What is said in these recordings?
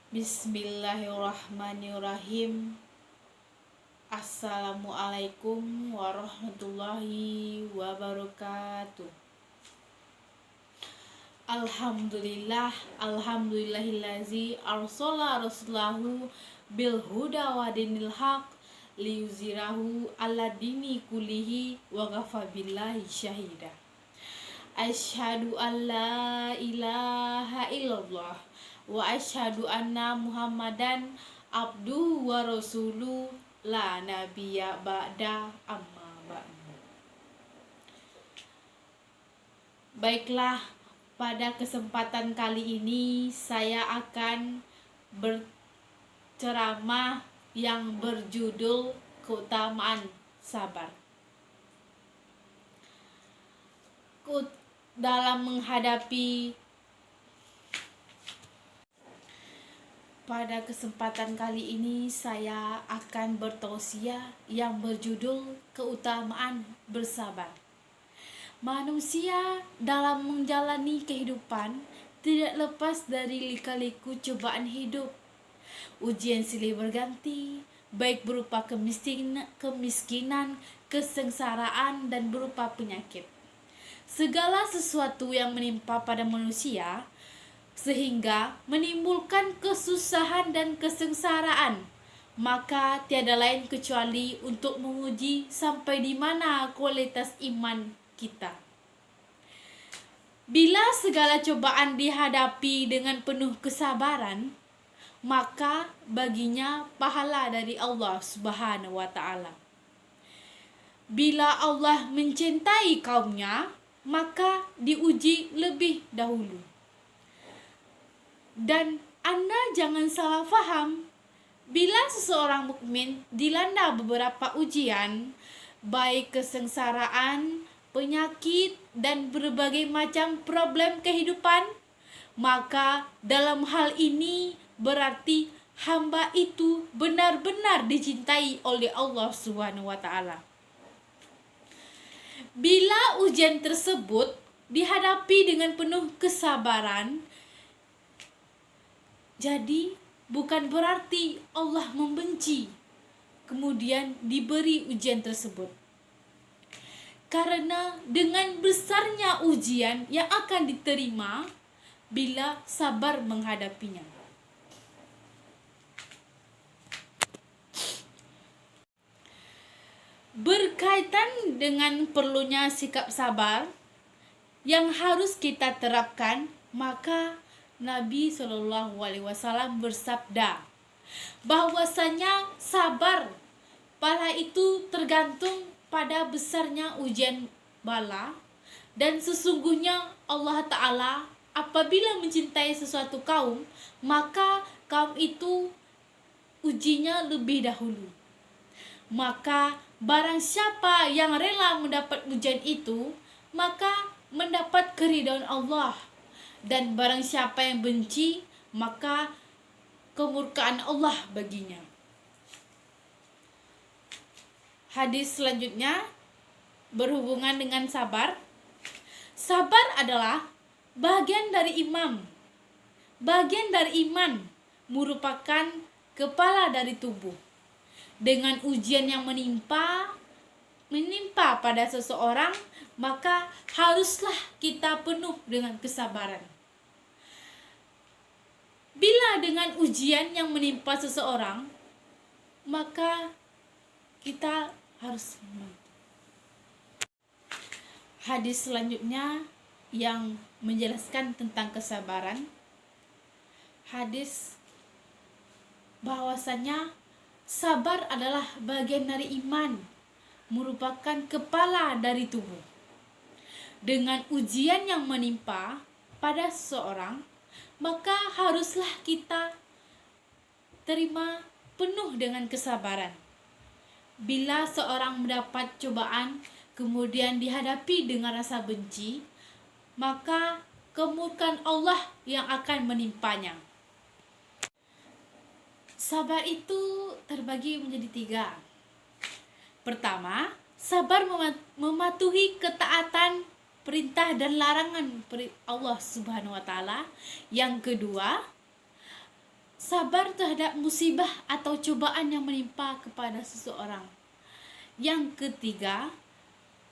Bismillahirrahmanirrahim. Assalamualaikum warahmatullahi wabarakatuh. Alhamdulillahillazi arsala rasulahu bil huda wa dinil haq liyuzirahu ala dini kulihi wa kafa billahi syahida. Asyhadu an la ilaha illallah wa asyhadu anna Muhammadan abduhu wa rasuluh la nabiyya ba'da amma ba'du. Baiklah, pada kesempatan kali ini saya akan berceramah yang berjudul keutamaan sabar. Pada kesempatan kali ini saya akan bertausiah yang berjudul keutamaan bersabar. Manusia dalam menjalani kehidupan tidak lepas dari lika-liku cobaan hidup. Ujian silih berganti, baik berupa kemiskinan, kesengsaraan, dan berupa penyakit. Segala sesuatu yang menimpa pada manusia sehingga menimbulkan kesusahan dan kesengsaraan, maka tiada lain kecuali untuk menguji sampai di mana kualitas iman kita. Bila segala cobaan dihadapi dengan penuh kesabaran, maka baginya pahala dari Allah Subhanahu wa ta'ala. Bila Allah mencintai kaumnya, maka diuji lebih dahulu. Dan Anda jangan salah faham, bila seseorang mukmin dilanda beberapa ujian, baik kesengsaraan, penyakit, dan berbagai macam problem kehidupan, maka dalam hal ini berarti hamba itu benar-benar dicintai oleh Allah Subhanahu wa ta'ala. Bila ujian tersebut dihadapi dengan penuh kesabaran, jadi bukan berarti Allah membenci kemudian diberi ujian tersebut. Karena dengan besarnya ujian yang akan diterima bila sabar menghadapinya. Berkaitan dengan perlunya sikap sabar yang harus kita terapkan, maka Nabi SAW bersabda bahwasanya sabar pahala itu tergantung pada besarnya ujian bala, dan sesungguhnya Allah Ta'ala apabila mencintai sesuatu kaum, maka kaum itu ujinya lebih dahulu. Maka barang siapa yang rela mendapat ujian itu, maka mendapat keridhaan Allah. Dan barang siapa yang benci, maka kemurkaan Allah baginya. Hadis selanjutnya berhubungan dengan sabar. Sabar adalah bagian dari iman. Bagian dari iman merupakan kepala dari tubuh. Dengan ujian yang menimpa pada seseorang, maka haruslah kita penuh dengan kesabaran. Bila dengan ujian yang menimpa seseorang, maka kita harus Hadis selanjutnya yang menjelaskan tentang kesabaran. Hadis bahwasanya sabar adalah bagian dari iman, merupakan kepala dari tubuh. Dengan ujian yang menimpa pada seseorang, maka haruslah kita terima penuh dengan kesabaran. Bila seorang mendapat cobaan, kemudian dihadapi dengan rasa benci, maka kemurkaan Allah yang akan menimpanya. Sabar itu terbagi menjadi 3. Pertama, sabar mematuhi ketaatan perintah dan larangan Allah Subhanahu wa ta'ala. Yang kedua, sabar terhadap musibah atau cobaan yang menimpa kepada seseorang. Yang ketiga,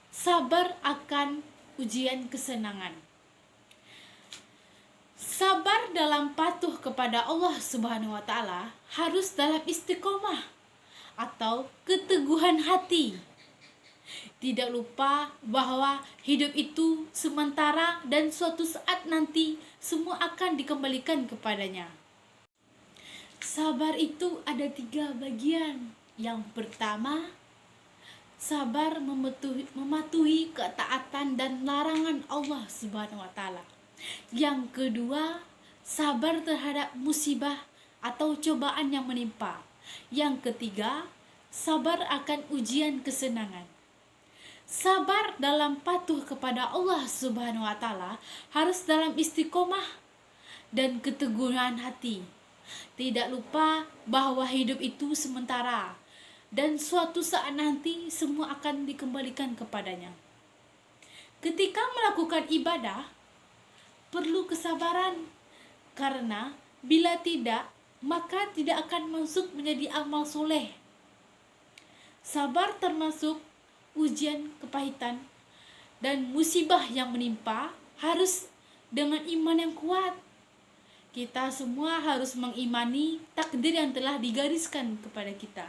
sabar akan ujian kesenangan. Sabar dalam patuh kepada Allah Subhanahu wa taala harus dalam istiqomah atau keteguhan hati. Tidak lupa bahwa hidup itu sementara dan suatu saat nanti semua akan dikembalikan kepadanya. Sabar itu ada 3 bagian. Yang pertama, sabar mematuhi ketaatan dan larangan Allah Subhanahu wa taala. Yang kedua, sabar terhadap musibah atau cobaan yang menimpa. Yang ketiga, sabar akan ujian kesenangan. Sabar dalam patuh kepada Allah Subhanahu wa taala harus dalam istiqomah dan keteguhan hati. Tidak lupa bahwa hidup itu sementara dan suatu saat nanti semua akan dikembalikan kepadanya. Ketika melakukan ibadah, perlu kesabaran, karena bila tidak, maka tidak akan masuk menjadi amal soleh. Sabar termasuk ujian kepahitan dan musibah yang menimpa harus dengan iman yang kuat. Kita semua harus mengimani takdir yang telah digariskan kepada kita.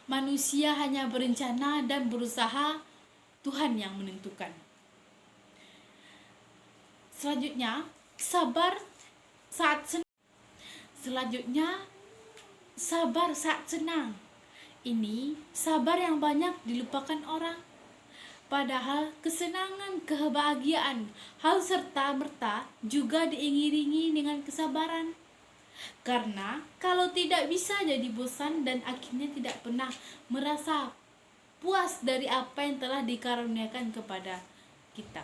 Manusia hanya berencana dan berusaha, Tuhan yang menentukan. Selanjutnya, sabar saat senang. Ini sabar yang banyak dilupakan orang. Padahal kesenangan, kebahagiaan, hal serta-merta juga diiringi dengan kesabaran. Karena kalau tidak bisa jadi bosan dan akhirnya tidak pernah merasa puas dari apa yang telah dikaruniakan kepada kita.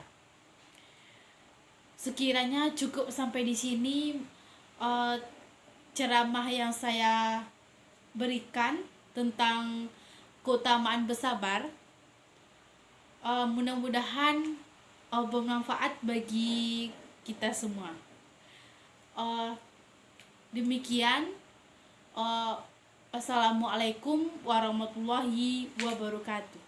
Sekiranya cukup sampai di sini ceramah yang saya berikan tentang keutamaan bersabar. Mudah-mudahan bermanfaat bagi kita semua. Demikian. Assalamualaikum warahmatullahi wabarakatuh.